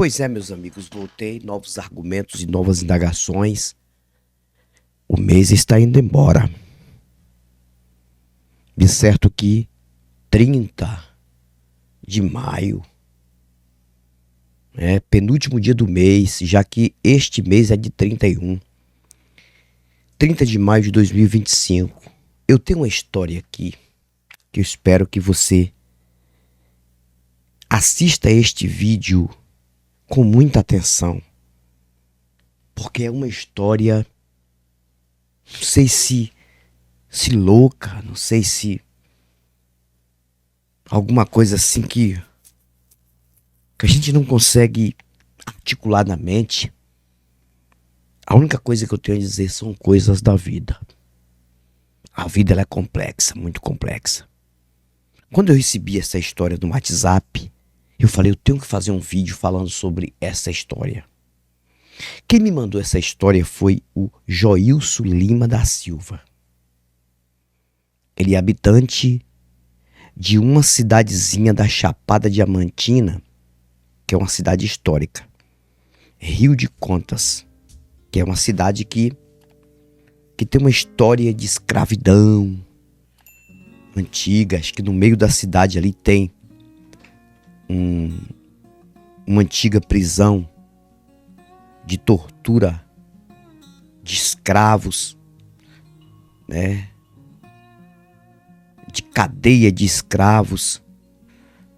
Pois é, meus amigos, voltei, novos argumentos e novas indagações. O mês está indo embora. De certo que 30 de maio é penúltimo dia do mês, já que este mês é de 30 de maio de 2025. Eu tenho uma história aqui que eu espero que você assista este vídeo com muita atenção, porque é uma história, não sei se louca, não sei se alguma coisa assim que a gente não consegue articular na mente. A única coisa que eu tenho a dizer são coisas da vida. A vida ela é complexa, muito complexa. Quando eu recebi essa história no WhatsApp, eu falei, eu tenho que fazer um vídeo falando sobre essa história. Quem me mandou essa história foi o Joilson Lima da Silva. Ele é habitante de uma cidadezinha da Chapada Diamantina, que é uma cidade histórica. Rio de Contas, que é uma cidade que tem uma história de escravidão antiga. Acho que no meio da cidade ali tem uma antiga prisão de tortura de escravos, né? De cadeia de escravos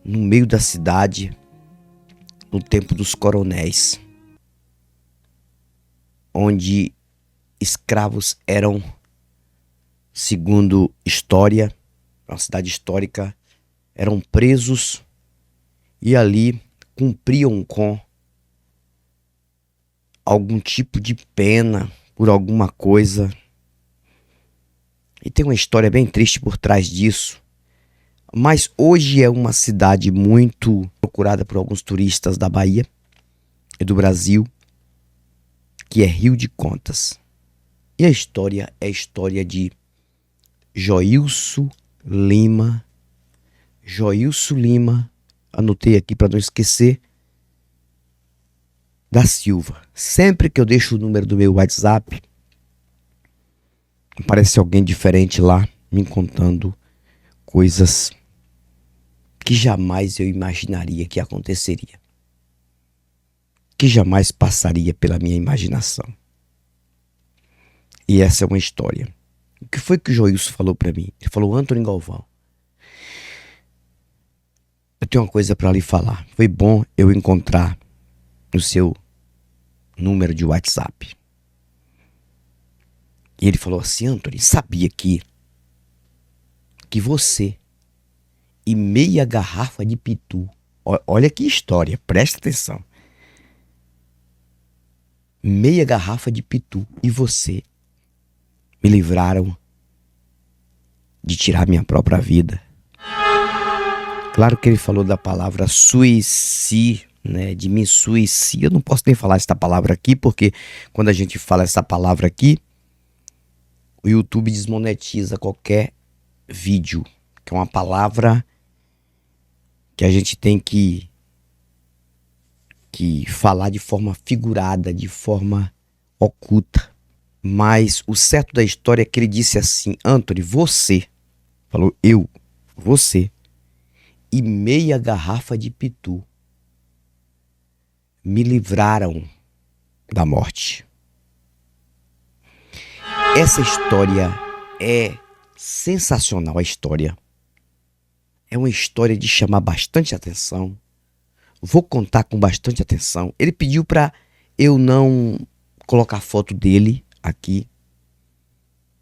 no meio da cidade no tempo dos coronéis, onde escravos eram, segundo história, uma cidade histórica, eram presos e ali cumpriam com algum tipo de pena por alguma coisa. E tem uma história bem triste por trás disso. Mas hoje é uma cidade muito procurada por alguns turistas da Bahia e do Brasil, que é Rio de Contas. E a história é a história de Joilson Lima. Joilson Lima, anotei aqui para não esquecer, da Silva. Sempre que eu deixo o número do meu WhatsApp, aparece alguém diferente lá me contando coisas que jamais eu imaginaria que aconteceria, que jamais passaria pela minha imaginação. E essa é uma história. O que foi que o Joilson falou para mim? Ele falou, Antônio Galvão, eu tenho uma coisa para lhe falar. Foi bom eu encontrar no seu número de WhatsApp. E ele falou assim, Antônio, sabia que você e meia garrafa de pitu, olha que história, presta atenção, meia garrafa de pitu e você me livraram de tirar minha própria vida. Claro que ele falou da palavra suicídio, né, de me suicidar. Eu não posso nem falar essa palavra aqui, porque quando a gente fala essa palavra aqui, o YouTube desmonetiza qualquer vídeo, que é uma palavra que a gente tem que falar de forma figurada, de forma oculta. Mas o certo da história é que ele disse assim, Antônio, você, falou eu, você e meia garrafa de pitu me livraram da morte. Essa história é sensacional. A história é uma história de chamar bastante atenção. Vou contar com bastante atenção. Ele pediu para eu não colocar foto dele aqui,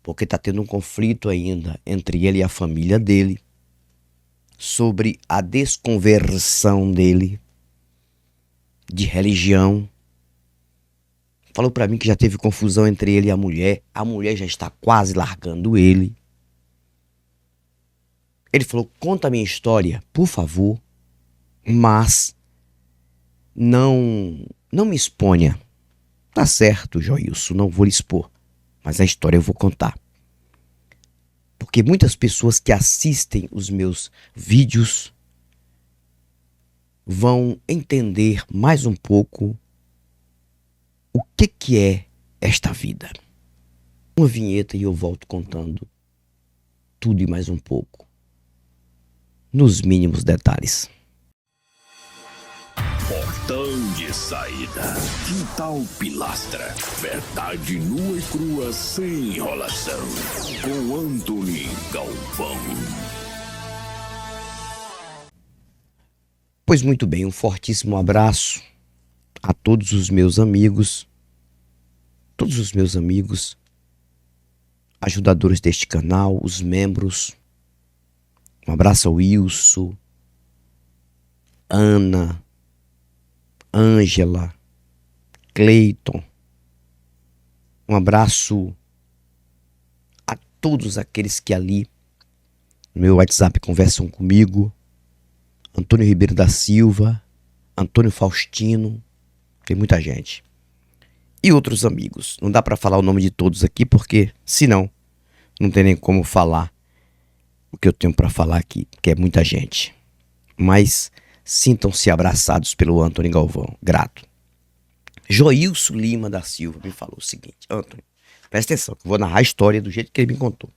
porque está tendo um conflito ainda entre ele e a família dele sobre a desconversão dele de religião. Falou para mim que já teve confusão entre ele e a mulher já está quase largando ele. Ele falou, conta a minha história, por favor, mas não me exponha. Tá certo, Joilson, não vou lhe expor, mas a história eu vou contar. Porque muitas pessoas que assistem os meus vídeos vão entender mais um pouco o que é esta vida. Uma vinheta e eu volto contando tudo e mais um pouco, nos mínimos detalhes. Portão de saída. Quintal Pilastra. Verdade nua e crua sem enrolação. Com Antony Galvão. Pois muito bem, um fortíssimo abraço a todos os meus amigos, ajudadores deste canal, os membros. Um abraço ao Wilson, Ana, Ângela, Cleiton. Um abraço a todos aqueles que ali no meu WhatsApp conversam comigo. Antônio Ribeiro da Silva, Antônio Faustino, tem muita gente. E outros amigos. Não dá para falar o nome de todos aqui porque, senão, não tem nem como falar o que eu tenho para falar aqui, que é muita gente. Mas sintam-se abraçados pelo Antony Galvão. Grato. Joilson Lima da Silva me falou o seguinte: Antony, presta atenção, que eu vou narrar a história do jeito que ele me contou.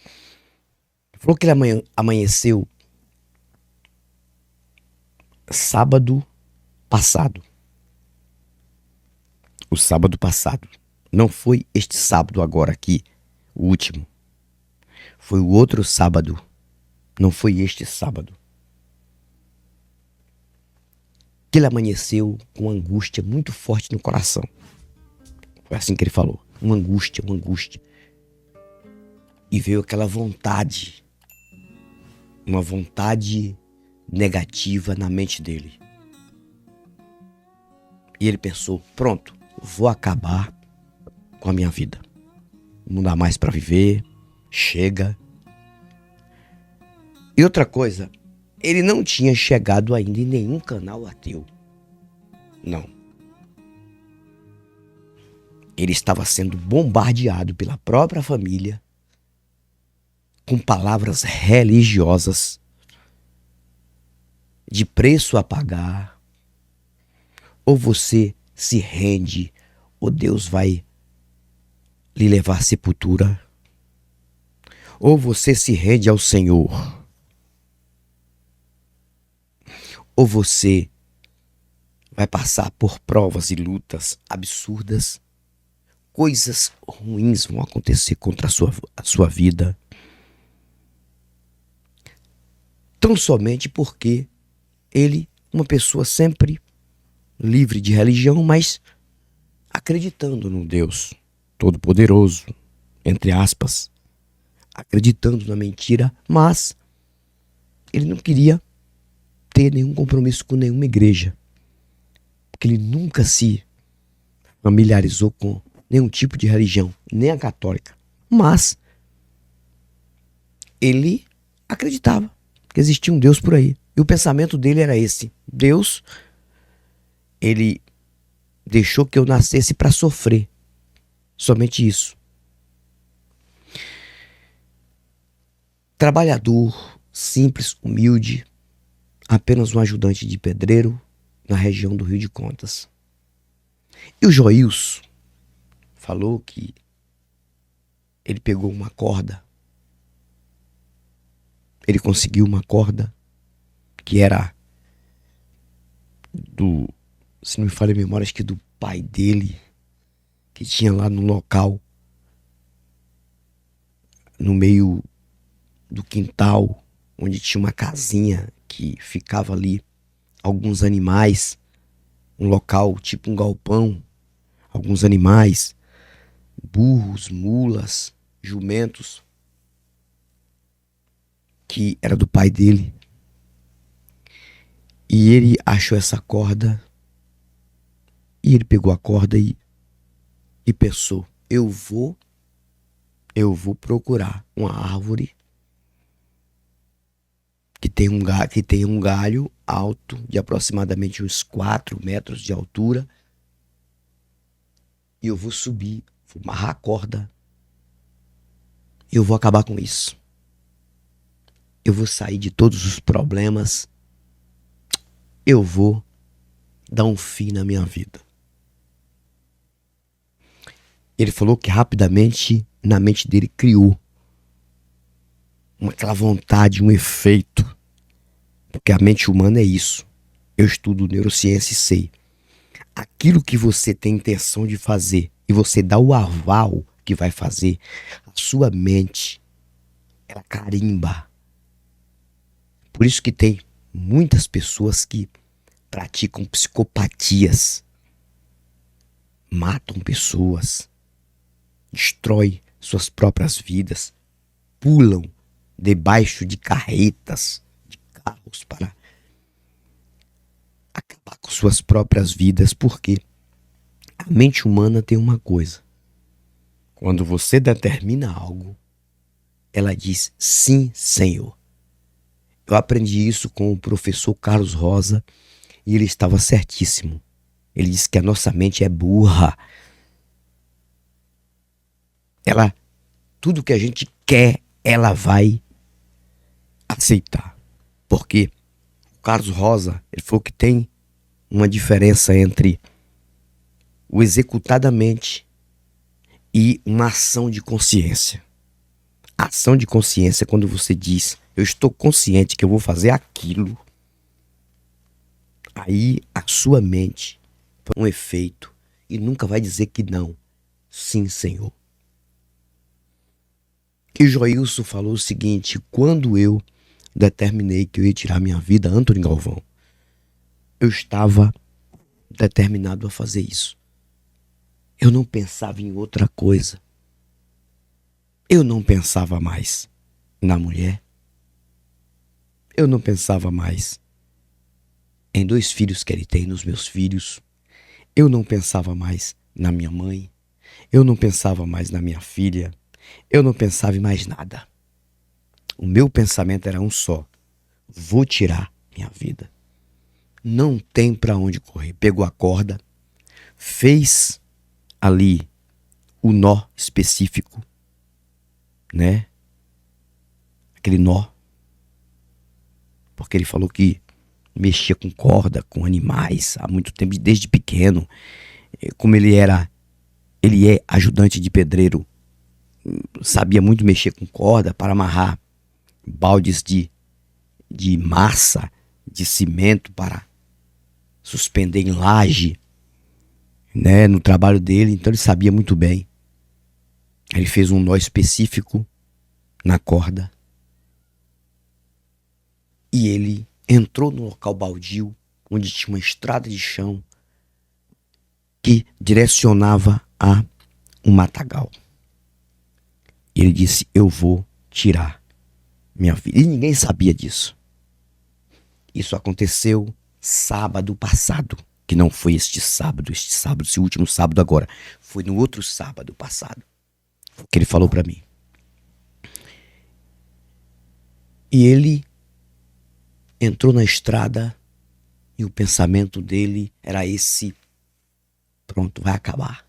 Ele falou que ele amanheceu sábado passado. O sábado passado. Não foi este sábado agora aqui, o último. Foi o outro sábado. Não foi este sábado. Que ele amanheceu com uma angústia muito forte no coração. Foi assim que ele falou. Uma angústia. E veio aquela vontade. Uma vontade negativa na mente dele. E ele pensou: pronto, vou acabar com a minha vida. Não dá mais para viver. Chega. E outra coisa, ele não tinha chegado ainda em nenhum canal ateu. Não. Ele estava sendo bombardeado pela própria família com palavras religiosas de preço a pagar. Ou você se rende, ou Deus vai lhe levar à sepultura. Ou você se rende ao Senhor, ou você vai passar por provas e lutas absurdas. Coisas ruins vão acontecer contra a sua vida. Tão somente porque ele, uma pessoa sempre livre de religião, mas acreditando no Deus Todo-Poderoso, entre aspas, acreditando na mentira, mas ele não queria ter nenhum compromisso com nenhuma igreja, porque ele nunca se familiarizou com nenhum tipo de religião, nem a católica, mas ele acreditava que existia um Deus por aí, e o pensamento dele era esse: Deus, ele deixou que eu nascesse para sofrer, somente isso. Trabalhador, simples, humilde, apenas um ajudante de pedreiro na região do Rio de Contas. E o Joilson falou que ele pegou uma corda, ele conseguiu uma corda que era do, se não me falha a memória, acho que do pai dele, que tinha lá no local, no meio do quintal, onde tinha uma casinha que ficava ali alguns animais, um local tipo um galpão, alguns animais, burros, mulas, jumentos, que era do pai dele. E ele achou essa corda, e ele pegou a corda e pensou: eu vou procurar uma árvore que tem um galho alto de aproximadamente uns 4 metros de altura, e eu vou subir, vou amarrar a corda, e eu vou acabar com isso. Eu vou sair de todos os problemas, eu vou dar um fim na minha vida. Ele falou que rapidamente na mente dele criou aquela vontade, um efeito. Porque a mente humana é isso. Eu estudo neurociência e sei. Aquilo que você tem intenção de fazer e você dá o aval que vai fazer, a sua mente, ela carimba. Por isso que tem muitas pessoas que praticam psicopatias, matam pessoas, destroem suas próprias vidas, pulam debaixo de carretas, de carros para acabar com suas próprias vidas, porque a mente humana tem uma coisa. Quando você determina algo, ela diz sim, Senhor. Eu aprendi isso com o professor Carlos Rosa e ele estava certíssimo. Ele disse que a nossa mente é burra. Tudo que a gente quer, ela vai aceitar. Porque o Carlos Rosa, ele falou que tem uma diferença entre o executar da mente e uma ação de consciência. A ação de consciência é quando você diz, eu estou consciente que eu vou fazer aquilo. Aí a sua mente põe um efeito e nunca vai dizer que não. Sim, Senhor. E Joilson falou o seguinte, quando eu determinei que eu ia tirar minha vida, Antônio Galvão, eu estava determinado a fazer isso. Eu não pensava em outra coisa. Eu não pensava mais na mulher. Eu não pensava mais em 2 filhos que ele tem, nos meus filhos. Eu não pensava mais na minha mãe. Eu não pensava mais na minha filha. Eu não pensava em mais nada. O meu pensamento era um só. Vou tirar minha vida. Não tem para onde correr. Pegou a corda, fez ali o nó específico, né? Aquele nó. Porque ele falou que mexia com corda, com animais há muito tempo, desde pequeno. Como ele é ajudante de pedreiro, sabia muito mexer com corda para amarrar baldes de massa, de cimento para suspender em laje, né, no trabalho dele. Então ele sabia muito bem. Ele fez um nó específico na corda e ele entrou no local baldio onde tinha uma estrada de chão que direcionava a um matagal. E ele disse, eu vou tirar minha vida. E ninguém sabia disso. Isso aconteceu sábado passado, que não foi este sábado, esse último sábado agora. Foi no outro sábado passado que ele falou para mim. E ele entrou na estrada e o pensamento dele era esse: pronto, vai acabar.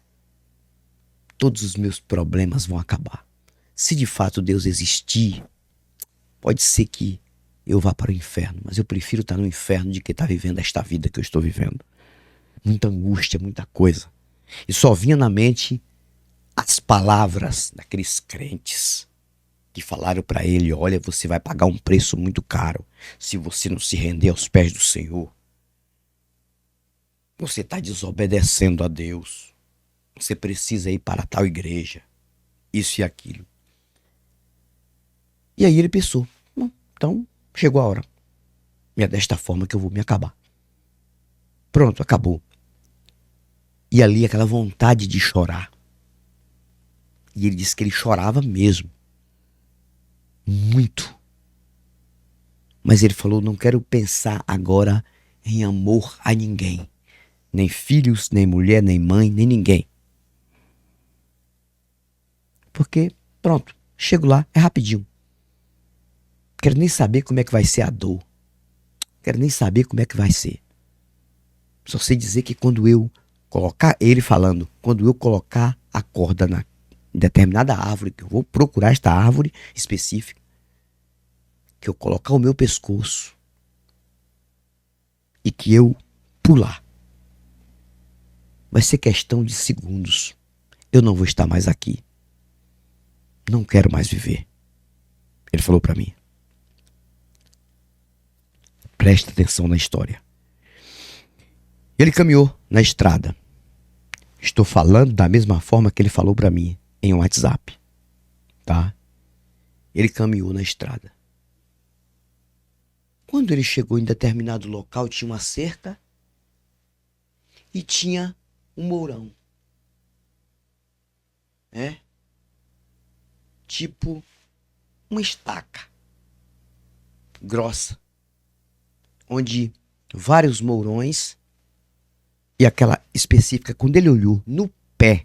Todos os meus problemas vão acabar. Se de fato Deus existir, pode ser que eu vá para o inferno, mas eu prefiro estar no inferno do que estar vivendo esta vida que eu estou vivendo. Muita angústia, muita coisa. E só vinha na mente as palavras daqueles crentes que falaram para ele: olha, você vai pagar um preço muito caro se você não se render aos pés do Senhor. Você está desobedecendo a Deus. Você precisa ir para tal igreja. Isso e aquilo. E aí ele pensou: bom, então chegou a hora. E é desta forma que eu vou me acabar. Pronto, acabou. E ali aquela vontade de chorar. E ele disse que ele chorava mesmo. Muito. Mas ele falou: não quero pensar agora em amor a ninguém. Nem filhos, nem mulher, nem mãe, nem ninguém. Porque, pronto, chego lá, é rapidinho. Quero nem saber como é que vai ser a dor. Quero nem saber como é que vai ser. Só sei dizer que quando eu colocar, ele falando, quando eu colocar a corda na determinada árvore, que eu vou procurar esta árvore específica, que eu colocar o meu pescoço e que eu pular, vai ser questão de segundos. Eu não vou estar mais aqui. Não quero mais viver. Ele falou para mim. Presta atenção na história. Ele caminhou na estrada. Estou falando da mesma forma que ele falou para mim em WhatsApp, tá? Ele caminhou na estrada. Quando ele chegou em determinado local, tinha uma cerca e tinha um mourão. Tipo uma estaca grossa, onde vários mourões, e aquela específica, quando ele olhou no pé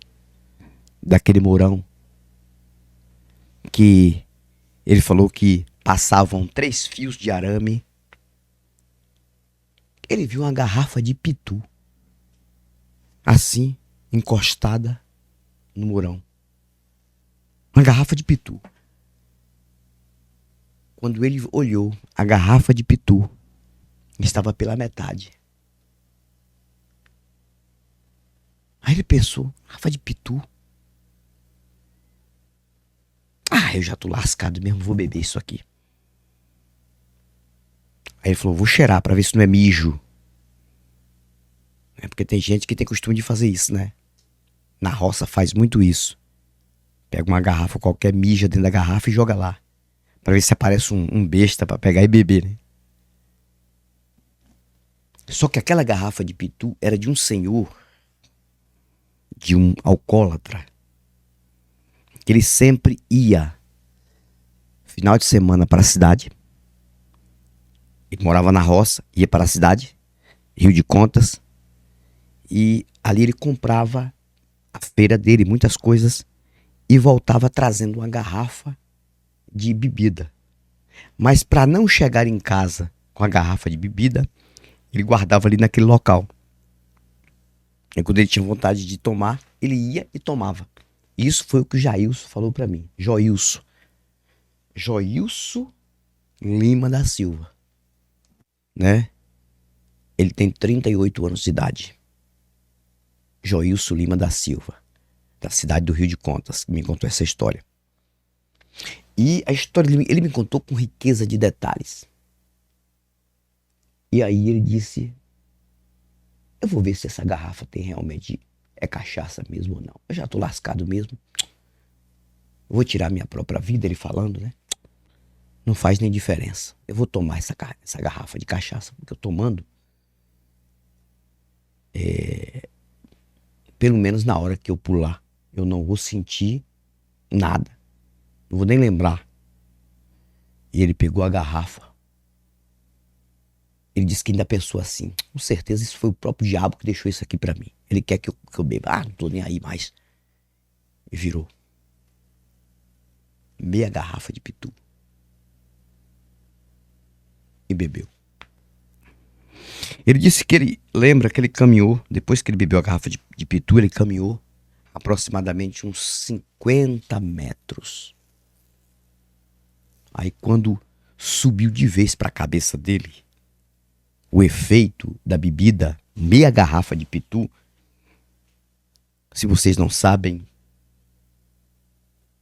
daquele mourão, que ele falou que passavam 3 fios de arame, ele viu uma garrafa de pitu, assim, encostada no mourão. Uma garrafa de pitu. Quando ele olhou, a garrafa de pitu estava pela metade. Aí ele pensou, garrafa de pitu? Ah, eu já tô lascado mesmo, vou beber isso aqui. Aí ele falou, vou cheirar pra ver se não é mijo. É porque tem gente que tem costume de fazer isso, né? Na roça faz muito isso. Pega uma garrafa qualquer, mija dentro da garrafa e joga lá. Pra ver se aparece um besta pra pegar e beber, né? Só que aquela garrafa de pitu era de um senhor, de um alcoólatra, que ele sempre ia, final de semana, para a cidade. Ele morava na roça, ia para a cidade, Rio de Contas, e ali ele comprava a feira dele, muitas coisas, e voltava trazendo uma garrafa de bebida. Mas para não chegar em casa com a garrafa de bebida, ele guardava ali naquele local. E quando ele tinha vontade de tomar, ele ia e tomava. Isso foi o que o Jailson falou para mim. Joilson Lima da Silva, né? Ele tem 38 anos de idade. Joilson Lima da Silva, da cidade do Rio de Contas, que me contou essa história. E a história ele me contou com riqueza de detalhes. E aí ele disse, eu vou ver se essa garrafa tem realmente, é cachaça mesmo ou não. Eu já tô lascado mesmo. Eu vou tirar minha própria vida, ele falando, né? Não faz nem diferença. Eu vou tomar essa garrafa de cachaça, porque eu tomando, pelo menos na hora que eu pular, eu não vou sentir nada. Não vou nem lembrar. E ele pegou a garrafa. Ele disse que ainda pensou assim, com certeza isso foi o próprio diabo que deixou isso aqui pra mim. Ele quer que eu beba. Ah, não tô nem aí mais. E virou meia garrafa de pitu. E bebeu. Ele disse que ele lembra que ele caminhou, depois que ele bebeu a garrafa de pitu, ele caminhou aproximadamente uns 50 metros. Aí quando subiu de vez para a cabeça dele o efeito da bebida, meia garrafa de pitu, se vocês não sabem,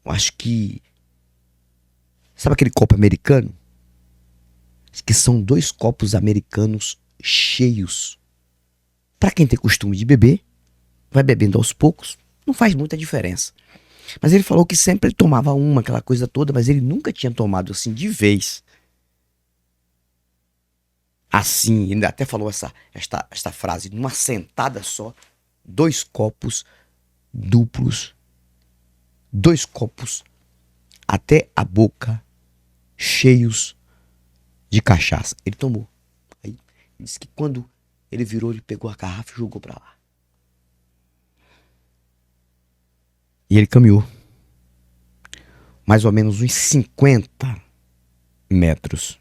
eu acho que, sabe aquele copo americano? Que são 2 copos americanos cheios. Para quem tem costume de beber, vai bebendo aos poucos, não faz muita diferença. Mas ele falou que sempre ele tomava uma, aquela coisa toda, mas ele nunca tinha tomado assim de vez. Assim, ele até falou esta frase, numa sentada só, 2 copos duplos, 2 copos até a boca, cheios de cachaça. Ele tomou. Aí ele disse que quando ele virou, ele pegou a garrafa e jogou pra lá. E ele caminhou mais ou menos uns 50 metros.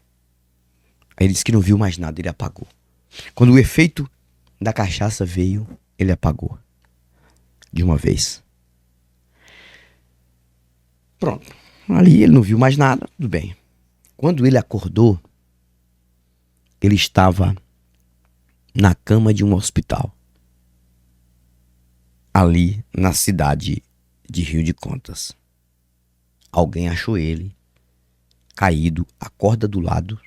Aí ele disse que não viu mais nada, ele apagou. Quando o efeito da cachaça veio, ele apagou. De uma vez. Pronto. Ali ele não viu mais nada, tudo bem. Quando ele acordou, ele estava na cama de um hospital, ali na cidade de Rio de Contas. Alguém achou ele caído, a corda do lado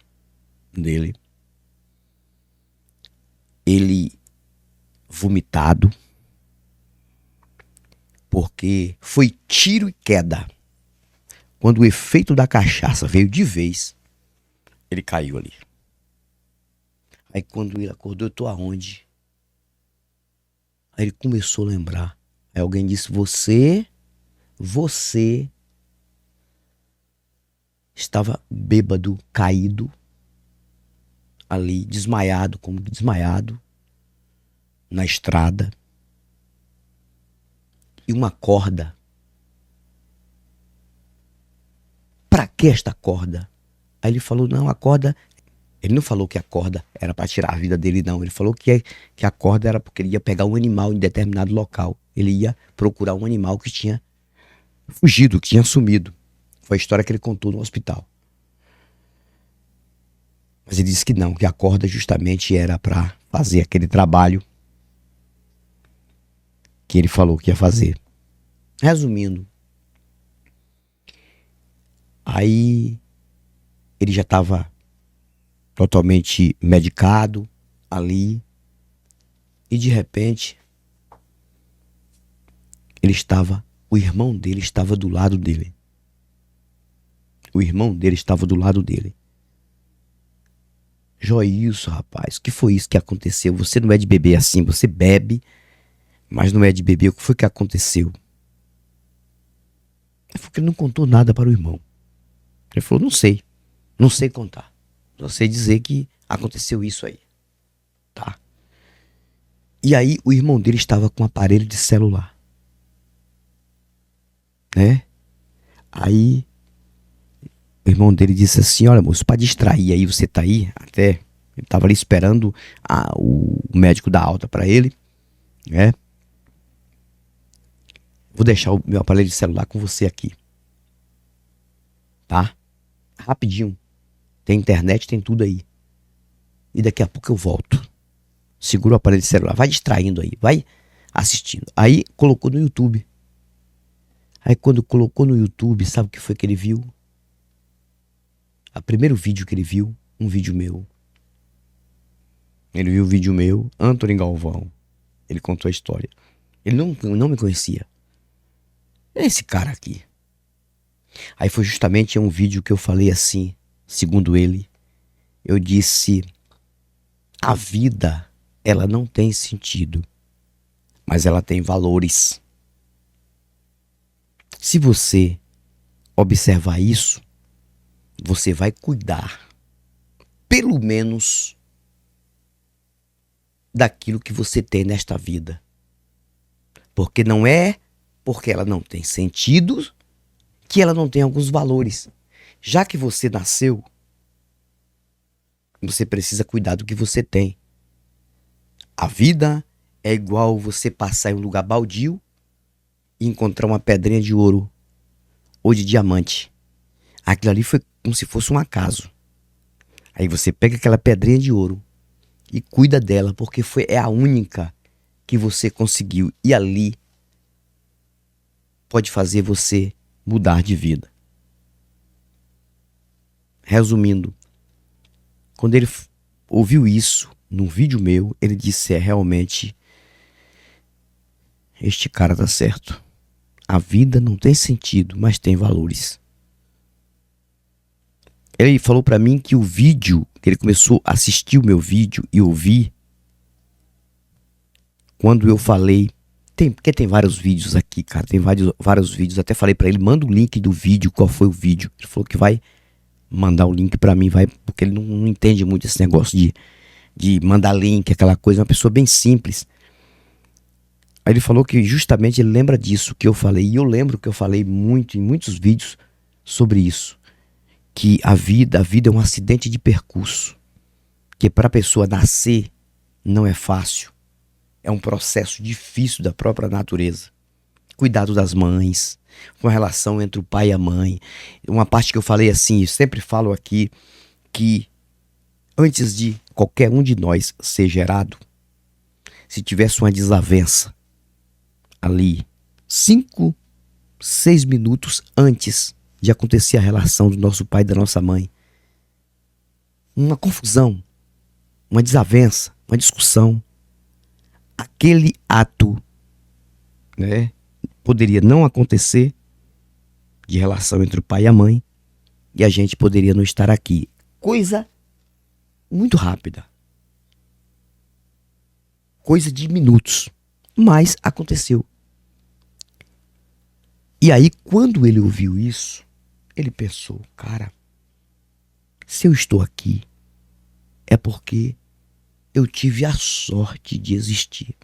dele, ele vomitado, porque foi tiro e queda. Quando o efeito da cachaça veio de vez, ele caiu ali. Aí quando ele acordou, eu tô aonde? Aí ele começou a lembrar. Aí alguém disse, você estava bêbado, caído, ali, desmaiado, como desmaiado, na estrada. E uma corda. Pra que esta corda? Aí ele falou, não, a corda... Ele não falou que a corda era para tirar a vida dele, não. Ele falou que a corda era porque ele ia pegar um animal em determinado local. Ele ia procurar um animal que tinha fugido, que tinha sumido. Foi a história que ele contou no hospital. Mas ele disse que não, que a corda justamente era para fazer aquele trabalho que ele falou que ia fazer. Resumindo, aí ele já estava totalmente medicado ali, e de repente o irmão dele estava do lado dele. O irmão dele estava do lado dele. Joilson, rapaz, o que foi isso que aconteceu? Você não é de beber assim, você bebe, mas não é de beber. O que foi que aconteceu? Ele falou que ele não contou nada para o irmão. Ele falou, não sei contar. Só sei dizer que aconteceu isso aí, tá? E aí o irmão dele estava com um aparelho de celular, né? Aí o irmão dele disse assim, olha moço, para distrair aí, você tá aí, até ele estava ali esperando o médico dar alta para ele, né? Vou deixar o meu aparelho de celular com você aqui, tá? Rapidinho. Tem internet, tem tudo aí. E daqui a pouco eu volto. Segura o aparelho de celular. Vai distraindo aí. Vai assistindo. Aí colocou no YouTube. Aí quando colocou no YouTube, sabe o que foi que ele viu? O primeiro vídeo que ele viu, um vídeo meu. Ele viu o vídeo meu, Antônio Galvão. Ele contou a história. Ele não me conhecia. É esse cara aqui. Aí foi justamente um vídeo que eu falei assim. Segundo ele, eu disse, a vida, ela não tem sentido, mas ela tem valores. Se você observar isso, você vai cuidar, pelo menos, daquilo que você tem nesta vida. Porque não é porque ela não tem sentido que ela não tem alguns valores. Já que você nasceu, você precisa cuidar do que você tem. A vida é igual você passar em um lugar baldio e encontrar uma pedrinha de ouro ou de diamante. Aquilo ali foi como se fosse um acaso. Aí você pega aquela pedrinha de ouro e cuida dela, porque é a única que você conseguiu. E ali pode fazer você mudar de vida. Resumindo, quando ele ouviu isso num vídeo meu, ele disse, realmente, este cara tá certo. A vida não tem sentido, mas tem valores. Ele falou pra mim que o vídeo, que ele começou a assistir o meu vídeo e ouvir, quando eu falei, porque tem vários vídeos aqui, cara, tem vários vídeos, até falei pra ele, manda o link do vídeo, qual foi o vídeo. Ele falou que vai mandar o link pra mim, porque ele não entende muito esse negócio de mandar link, aquela coisa, é uma pessoa bem simples. Aí ele falou que justamente ele lembra disso que eu falei, e eu lembro que eu falei muito em muitos vídeos sobre isso, que a vida é um acidente de percurso, que para a pessoa nascer não é fácil, é um processo difícil da própria natureza. Cuidado das mães, com a relação entre o pai e a mãe. Uma parte que eu falei assim, eu sempre falo aqui, que antes de qualquer um de nós ser gerado, se tivesse uma desavença ali, 5, 6 minutos antes de acontecer a relação do nosso pai e da nossa mãe, uma confusão, uma desavença, uma discussão, aquele ato, né, poderia não acontecer, de relação entre o pai e a mãe, e a gente poderia não estar aqui. Coisa muito rápida. Coisa de minutos. Mas aconteceu. E aí, quando ele ouviu isso, ele pensou, cara, se eu estou aqui, é porque eu tive a sorte de existir.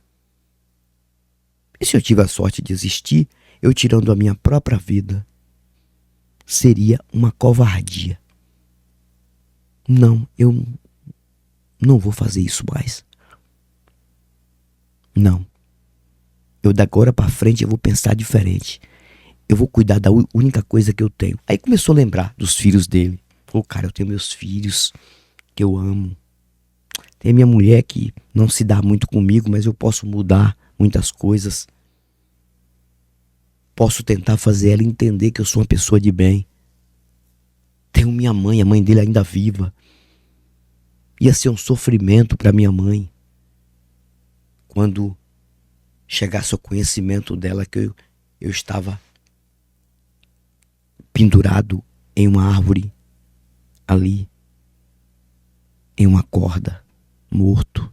E se eu tive a sorte de existir, eu tirando a minha própria vida, seria uma covardia. Não, eu não vou fazer isso mais. Não. Eu da agora pra frente eu vou pensar diferente. Eu vou cuidar da única coisa que eu tenho. Aí começou a lembrar dos filhos dele. Falou, cara, eu tenho meus filhos que eu amo. Tem minha mulher que não se dá muito comigo, mas eu posso mudar muitas coisas. Posso tentar fazer ela entender que eu sou uma pessoa de bem. Tenho minha mãe, a mãe dele ainda viva. Ia ser um sofrimento para minha mãe quando chegasse ao conhecimento dela que eu estava pendurado em uma árvore ali, em uma corda, morto.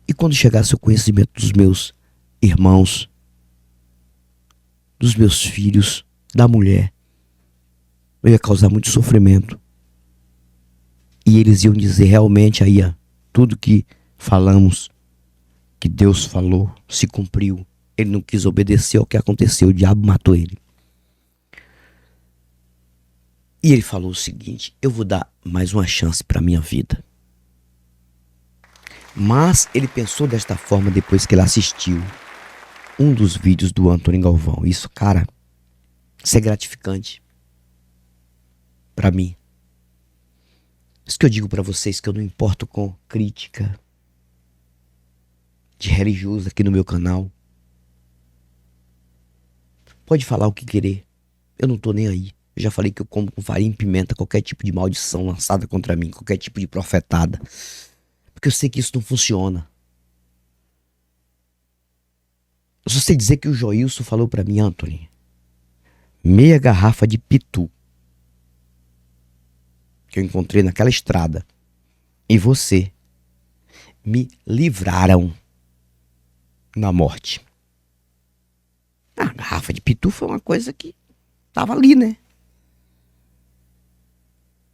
E quando chegasse ao conhecimento dos meus irmãos, dos meus filhos, da mulher, eu ia causar muito sofrimento. E eles iam dizer realmente aí, tudo que falamos, que Deus falou, se cumpriu. Ele não quis obedecer ao que aconteceu, o diabo matou ele. E ele falou o seguinte, eu vou dar mais uma chance para minha vida. Mas ele pensou desta forma depois que ele assistiu um dos vídeos do Antônio Galvão. Isso, cara, isso é gratificante para mim. Isso que eu digo para vocês, que eu não importo com crítica de religioso aqui no meu canal. Pode falar o que querer, eu não tô nem aí. Eu já falei que eu como com farinha e pimenta qualquer tipo de maldição lançada contra mim, qualquer tipo de profetada. Porque eu sei que isso não funciona. Eu só sei dizer que o Joilson falou pra mim, Anthony, meia garrafa de pitu que eu encontrei naquela estrada e você me livraram na morte. A garrafa de pitu foi uma coisa que tava ali, né?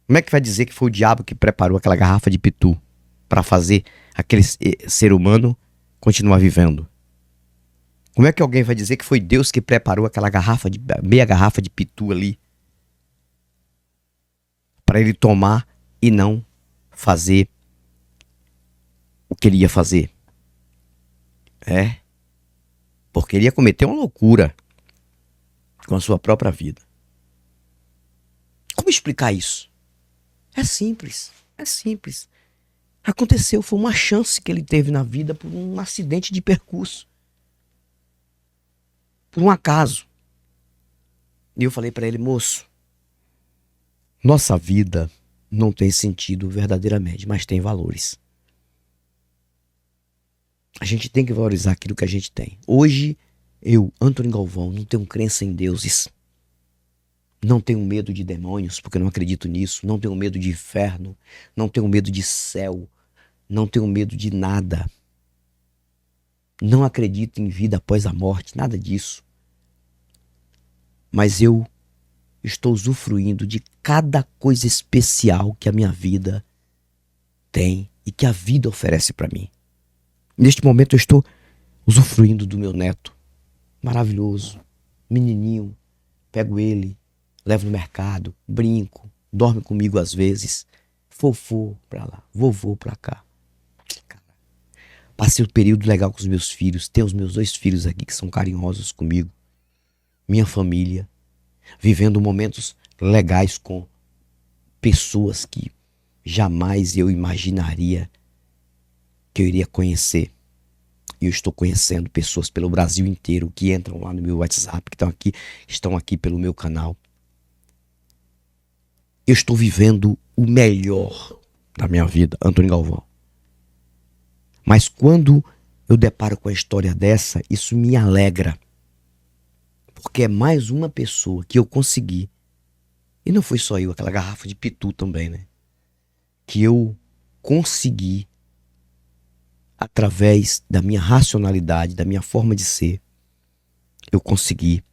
Como é que vai dizer que foi o diabo que preparou aquela garrafa de pitu para fazer aquele ser humano continuar vivendo? Como é que alguém vai dizer que foi Deus que preparou aquela meia garrafa de pitu ali para ele tomar e não fazer o que ele ia fazer? Porque ele ia cometer uma loucura com a sua própria vida. Como explicar isso? É simples, é simples. Aconteceu, foi uma chance que ele teve na vida por um acidente de percurso. Por um acaso. E eu falei para ele, moço, nossa vida não tem sentido verdadeiramente, mas tem valores. A gente tem que valorizar aquilo que a gente tem. Hoje, eu, Antônio Galvão, não tenho crença em deuses. Não tenho medo de demônios, porque eu não acredito nisso. Não tenho medo de inferno. Não tenho medo de céu. Não tenho medo de nada. Não acredito em vida após a morte, nada disso. Mas eu estou usufruindo de cada coisa especial que a minha vida tem e que a vida oferece para mim. Neste momento eu estou usufruindo do meu neto. Maravilhoso. Menininho. Pego ele, levo no mercado, brinco, dorme comigo às vezes. Fofô pra lá, vovô pra cá. Passei um período legal com os meus filhos. Tenho os meus 2 filhos aqui que são carinhosos comigo. Minha família. Vivendo momentos legais com pessoas que jamais eu imaginaria que eu iria conhecer. E eu estou conhecendo pessoas pelo Brasil inteiro que entram lá no meu WhatsApp, que estão aqui pelo meu canal. Eu estou vivendo o melhor da minha vida, Antônio Galvão. Mas quando eu deparo com a história dessa, isso me alegra. Porque é mais uma pessoa que eu consegui. E não foi só eu, aquela garrafa de pitu também, né? Que eu consegui, através da minha racionalidade, da minha forma de ser, eu consegui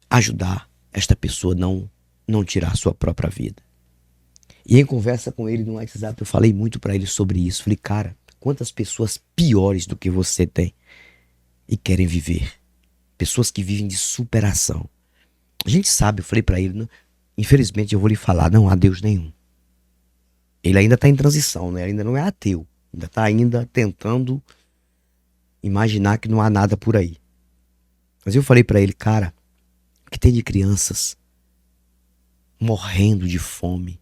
ajudar esta pessoa a não tirar a sua própria vida. E em conversa com ele no WhatsApp, eu falei muito pra ele sobre isso. Falei, cara, quantas pessoas piores do que você tem e querem viver? Pessoas que vivem de superação. A gente sabe, eu falei pra ele, não, infelizmente eu vou lhe falar, não há Deus nenhum. Ele ainda tá em transição, né? Ele ainda não é ateu. Ainda tá tentando imaginar que não há nada por aí. Mas eu falei pra ele, cara, o que tem de crianças morrendo de fome,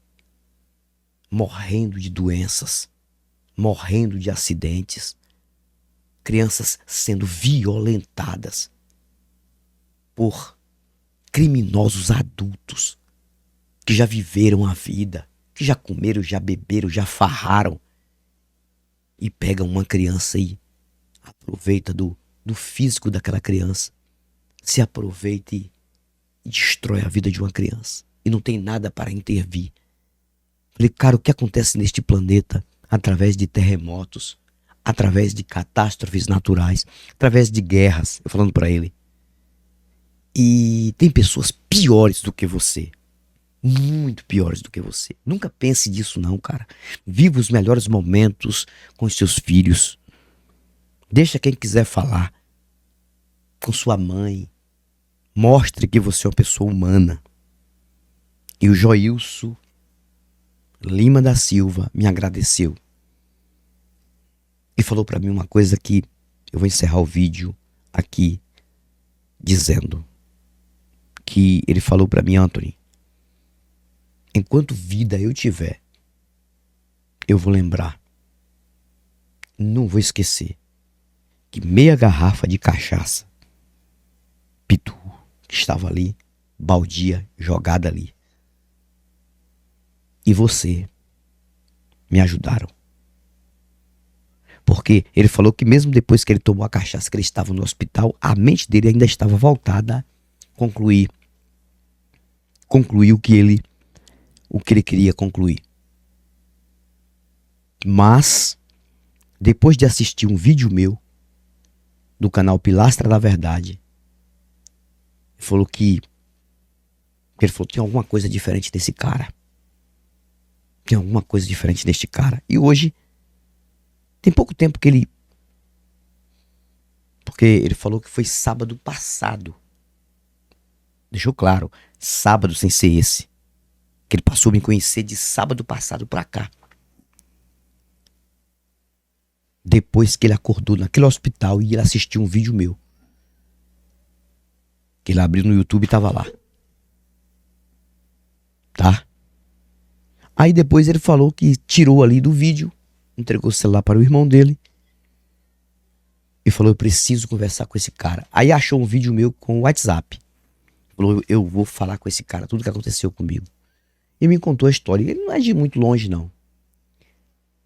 morrendo de doenças, morrendo de acidentes, crianças sendo violentadas por criminosos adultos que já viveram a vida, que já comeram, já beberam, já farraram e pegam uma criança e aproveita do físico daquela criança, se aproveita e destrói a vida de uma criança e não tem nada para intervir. Falei, cara, o que acontece neste planeta através de terremotos, através de catástrofes naturais, através de guerras, eu falando para ele. E tem pessoas piores do que você, muito piores do que você. Nunca pense disso não, cara. Viva os melhores momentos com os seus filhos. Deixa quem quiser falar com sua mãe. Mostre que você é uma pessoa humana. E o Joilson Lima da Silva me agradeceu e falou para mim uma coisa que eu vou encerrar o vídeo aqui dizendo que ele falou para mim, Anthony, enquanto vida eu tiver, eu vou lembrar, não vou esquecer que meia garrafa de cachaça pitu que estava ali, baldia, jogada ali, e você me ajudaram. Porque ele falou que mesmo depois que ele tomou a cachaça, que ele estava no hospital, a mente dele ainda estava voltada a concluir o que ele queria concluir. Mas, depois de assistir um vídeo meu, do canal Pilastra da Verdade, ele falou que tem alguma coisa diferente desse cara. Tem alguma coisa diferente neste cara. E hoje, tem pouco tempo que ele... Porque ele falou que foi sábado passado. Deixou claro, sábado sem ser esse. Que ele passou a me conhecer de sábado passado pra cá. Depois que ele acordou naquele hospital e ele assistiu um vídeo meu. Que ele abriu no YouTube e tava lá. Tá? Aí depois ele falou que tirou ali do vídeo, entregou o celular para o irmão dele e falou, eu preciso conversar com esse cara. Aí achou um vídeo meu com o WhatsApp. Falou, eu vou falar com esse cara, tudo que aconteceu comigo. E me contou a história. Ele não é de muito longe, não.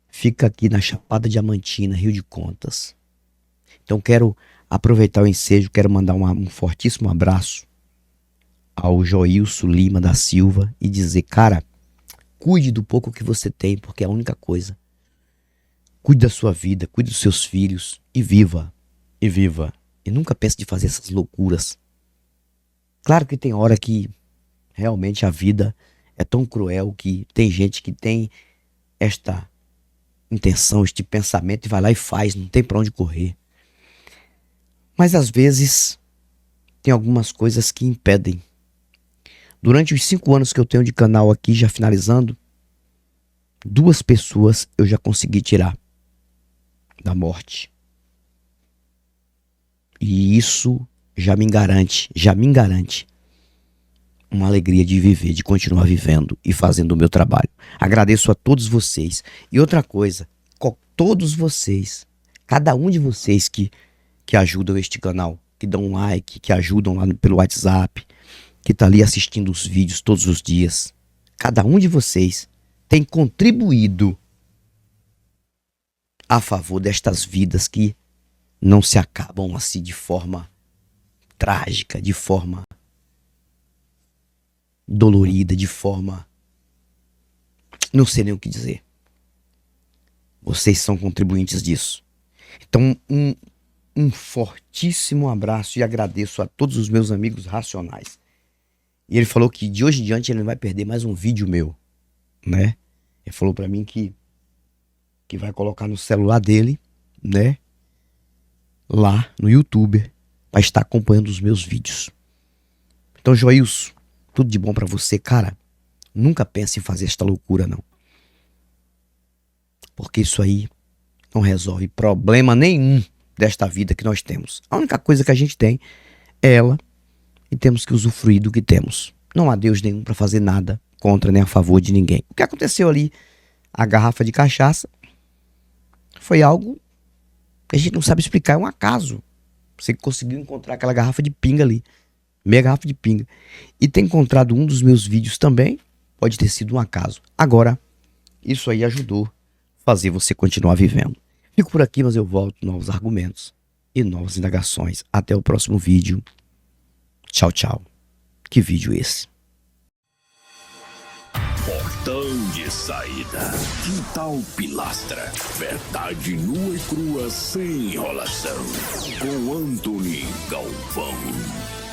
Fica aqui na Chapada Diamantina, Rio de Contas. Então quero aproveitar o ensejo, quero mandar um fortíssimo abraço ao Joilson Lima da Silva e dizer, cara, cuide do pouco que você tem, porque é a única coisa. Cuide da sua vida, cuide dos seus filhos e viva. E viva. E nunca pense de fazer essas loucuras. Claro que tem hora que realmente a vida é tão cruel que tem gente que tem esta intenção, este pensamento e vai lá e faz, não tem pra onde correr. Mas às vezes tem algumas coisas que impedem. Durante os 5 anos que eu tenho de canal aqui, já finalizando, 2 pessoas eu já consegui tirar da morte. E isso já me garante uma alegria de viver, de continuar vivendo e fazendo o meu trabalho. Agradeço a todos vocês. E outra coisa, todos vocês, cada um de vocês que ajudam este canal, que dão um like, que ajudam lá pelo WhatsApp, que tá ali assistindo os vídeos todos os dias. Cada um de vocês tem contribuído a favor destas vidas que não se acabam assim de forma trágica, de forma dolorida, de forma... não sei nem o que dizer. Vocês são contribuintes disso. Então, um fortíssimo abraço e agradeço a todos os meus amigos racionais. E ele falou que de hoje em diante ele não vai perder mais um vídeo meu, né? Ele falou pra mim que vai colocar no celular dele, né? Lá no YouTube, pra estar acompanhando os meus vídeos. Então, Joilson, tudo de bom pra você, cara. Nunca pense em fazer esta loucura, não. Porque isso aí não resolve problema nenhum desta vida que nós temos. A única coisa que a gente tem é ela e temos que usufruir do que temos. Não há Deus nenhum para fazer nada contra nem a favor de ninguém. O que aconteceu ali, a garrafa de cachaça, foi algo que a gente não sabe explicar, é um acaso. Você conseguiu encontrar aquela garrafa de pinga ali, meia garrafa de pinga, e ter encontrado um dos meus vídeos também, pode ter sido um acaso. Agora, isso aí ajudou a fazer você continuar vivendo. Fico por aqui, mas eu volto com novos argumentos e novas indagações. Até o próximo vídeo. Tchau, tchau. Que vídeo esse? Portão de saída. Quintal Pilastra. Verdade nua e crua sem enrolação. Com Anthony Galvão.